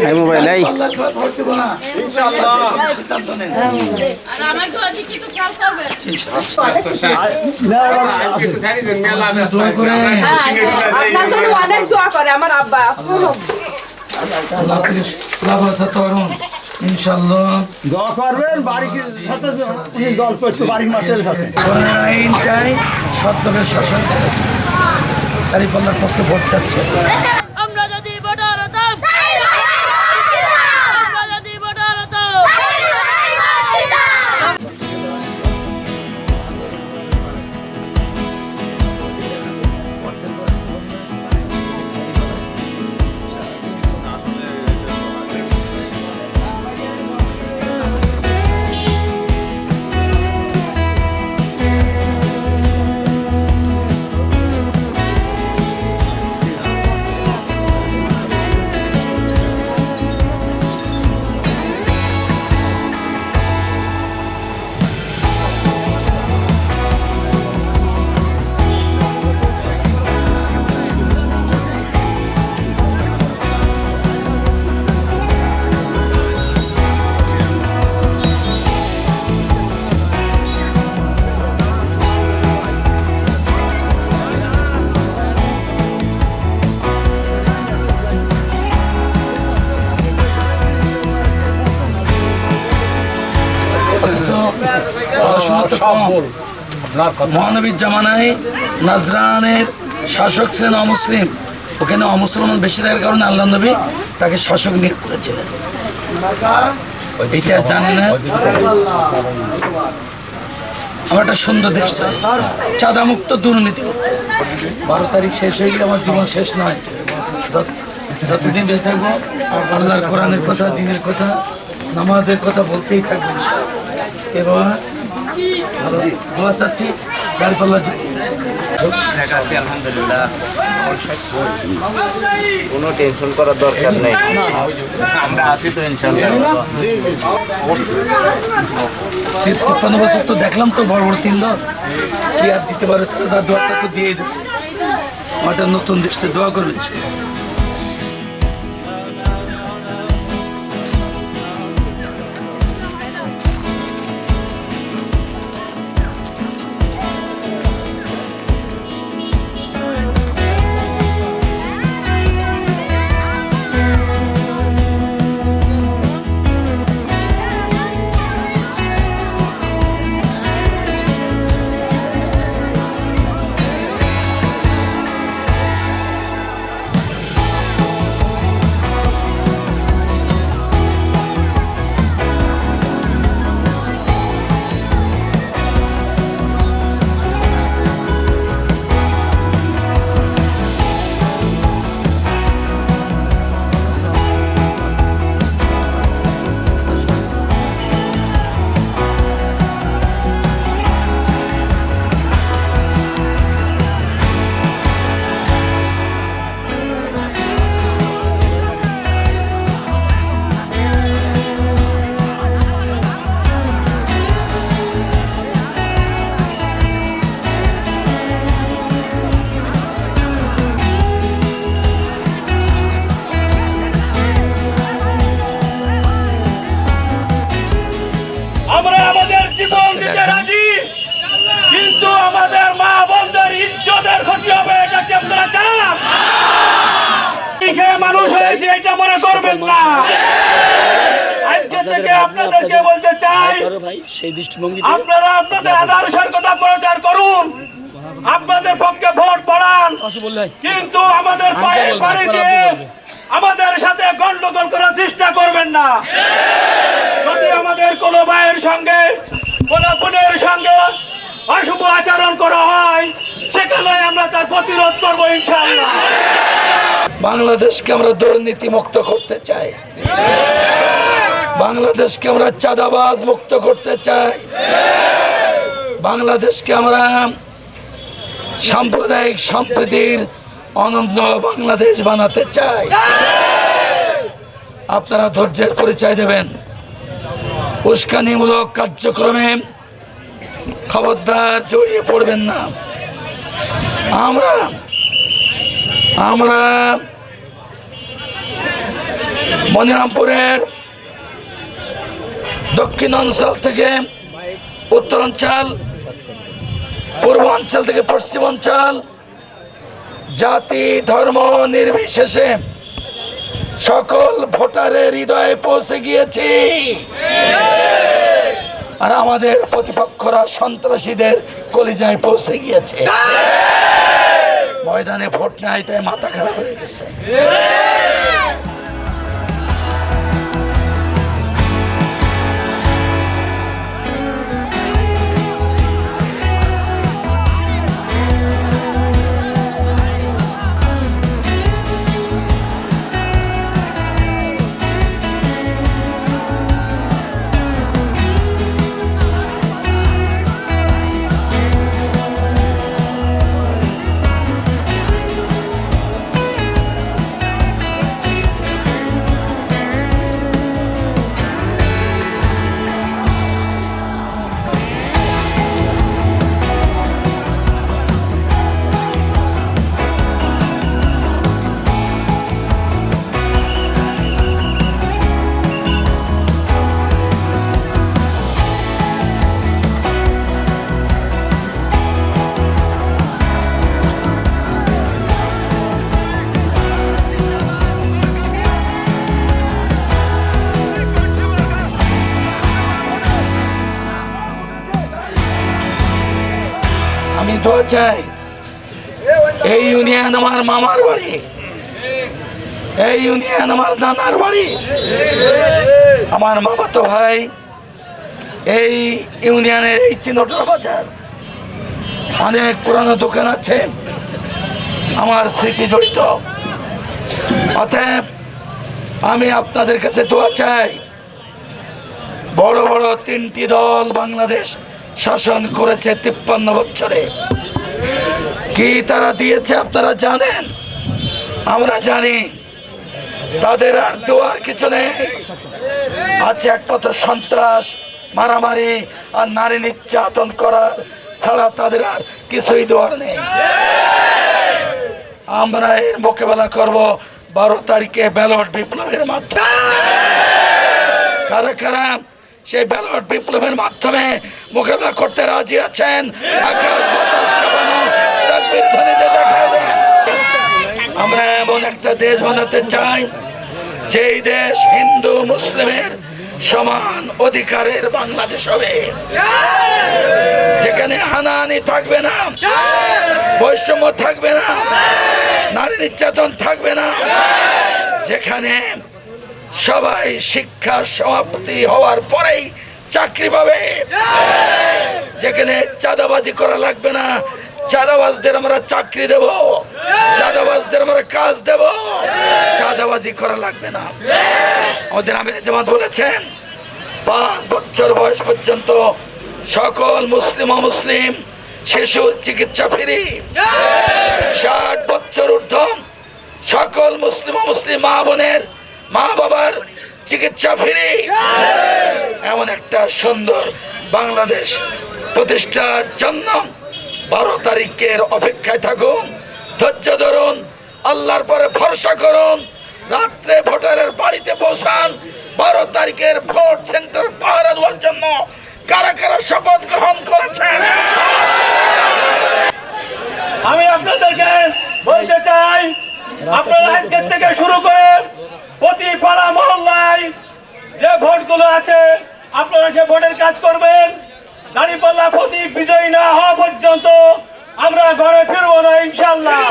এই মোবাইল এই অনেক দোয়া করে আমার আব্বা। ইনশাআল্লাহ দোয়া করবেন বাড়ির সাথে উনি দল করতে বাড়ির মাঠের সাথে আইন চাই সত্যের শাসন চাই দাঁড়িপাল্লার পক্ষে ভোট চাচ্ছে আমরা যদি ভোটার হতাম আমরা যদি ভোটার হতাম মহানবীর জামানায় নাজরানের শাসক ছিলেন অমুসলিম, ওখানে অমুসলমান বেশি থাকার কারণে আল্লাহ নবী তাকে শাসক নিয়োগ করেছিলেন। ইতিহাস জানি না। আমার একটা সুন্দর দেশ চাই, চাঁদা মুক্ত, দুর্নীতি মুক্ত। 12 তারিখ শেষ হয়ে গেলে আমার জীবন শেষ নয়। যতদিন বেঁচে থাকবো আল্লাহর কোরআনের কথা, দিনের কথা, নামাজের কথা বলতেই থাকবেন। এবার দোয়া চাচ্ছি দাঁড়িপাল্লা আলহামদুলিল্লাহ কোনো টেনশন করার দরকার নেই, আমরা আছি তো ইনশাআল্লাহ। 53 বছর তো দেখলাম তো বড় বড় 3 দল কি আর দিতে পারে, তার দোয়াটা তো দিয়েই দিচ্ছে। আমাদের নতুন দেশে দোয়া করবেন। মানুষ হয়েছে এটা মনে করবেন না। আজকে থেকে আপনাদেরকে বলতে চাই, আপনারা আপনাদের আদর্শের কথা প্রচার করুন, আপনাদের পক্ষে ভোট পড়ান, কিন্তু আমাদের পায়ের বাড়িতে আমাদের সাথে গন্ডগোল করার চেষ্টা করবেন না। যদি আমাদের কোনো ভাইয়ের সঙ্গে কোনো বোনের সঙ্গে অশুভ আচরণ করা হয়, সেখানে আমরা তার প্রতিরোধ করবো ইনশাআল্লাহ। বাংলাদেশকে আমরা দুর্নীতি মুক্ত করতে চাই, বাংলাদেশকে আমরা চাঁদাবাজ মুক্ত করতে চাই, বাংলাদেশকে আমরা সাম্প্রদায়িক সম্প্রীতির অনন্য বাংলাদেশ বানাতে চাই। আপনারা ধৈর্যের পরিচয় দেবেন। উস্কানিমূলক কার্যক্রমে খবরদার জড়িয়ে পড়বেন না। আমরা মনিরামপুরের দক্ষিণাঞ্চল থেকে উত্তরাঞ্চল, পূর্বাঞ্চল থেকে পশ্চিমাঞ্চল, জাতি ধর্ম নির্বিশেষে সকল ভোটারের হৃদয়ে পৌঁছে গিয়েছি। আর আমাদের প্রতিপক্ষরা সন্ত্রাসীদের কলিজায় পৌঁছে গিয়েছে। ময়দানে ভোট নাই, তাই মাথা খারাপ হয়ে গেছে। আমি দোয়া চাই, এই ইউনিয়ন আমার মামার বাড়ি, এই ইউনিয়ন আমার নানার বাড়ি। আমার মামাতো ভাই এই ইউনিয়নের এই চিনোটরা বাজার, অনেক পুরানো দোকান আছে, আমার স্মৃতি জড়িত। অতএব আমি আপনাদের কাছে দোয়া চাই, বড় বড় তিনটি দল বাংলাদেশ শাসন করেছে 53 বছরে। কি তারা দিয়েছে আপনারা জানেন, আমরা জানি। তাদের আর দোয়ার কিছু নেই, আছে একমাত্র সন্ত্রাস, মারামারি আর নারী নির্যাতন করা ছাড়া তাদের আর কিছুই দোয়ার নেই। আমরা এর মোকাবেলা করব 12 তারিখে ব্যালট বিপ্লবের মাধ্যমে। কারা কারা সেই ব্যালট বিপ্লবের মাধ্যমে মোকাবেলা করতে রাজি আছেন? আমরা এমন একটা দেশ বানাতে চাই, যেই দেশ হিন্দু মুসলিমের সমান অধিকারের বাংলাদেশ হবে, যেখানে হানাহানি থাকবে না, বৈষম্য থাকবে না, নারী নির্যাতন থাকবে না, যেখানে সবাই শিক্ষা সমাপ্তি হওয়ার পরেই চাকরি পাবে, যেখানে চাঁদাবাজি করা লাগবে না, চাঁদাবাজদের আমরা চাকরি দেব, চাঁদাবাজদের আমরা কাজ দেব, চাঁদাবাজি করা লাগবে না। আমাদের আমির জামাত বলেছেন 5 বছর বয়স পর্যন্ত সকল মুসলিম অমুসলিম শিশুর চিকিৎসা ফ্রি, 60 বছর ঊর্ধ্ব সকল মুসলিম অমুসলিম মা বোনের মা বাবার চিকিৎসা ফ্রি। এমন একটা সুন্দর বাংলাদেশ প্রতিষ্ঠার জন্য 12 তারিখের অপেক্ষায় থাকুন, ধৈর্য ধরুন, আল্লাহর পরে ভরসা করুন, রাত্রে ভোটারের বাড়িতে পৌঁছান। 12 তারিখের ভোট সেন্টার পাহারা দেওয়ার জন্য কারা কারা শপথ গ্রহণ করেছেন? আমি আপনাদেরকে বলতে চাই, আপনারা আজকের থেকে শুরু করে প্রতি পাড়া মহল্লায় যে ভোটগুলো আছে আপনারা সে ভোটের কাজ করবেন। দাঁড়িপাল্লা প্রতীক বিজয়ী না হওয়া পর্যন্ত আমরা ঘরে ফিরবো না ইনশাআল্লাহ।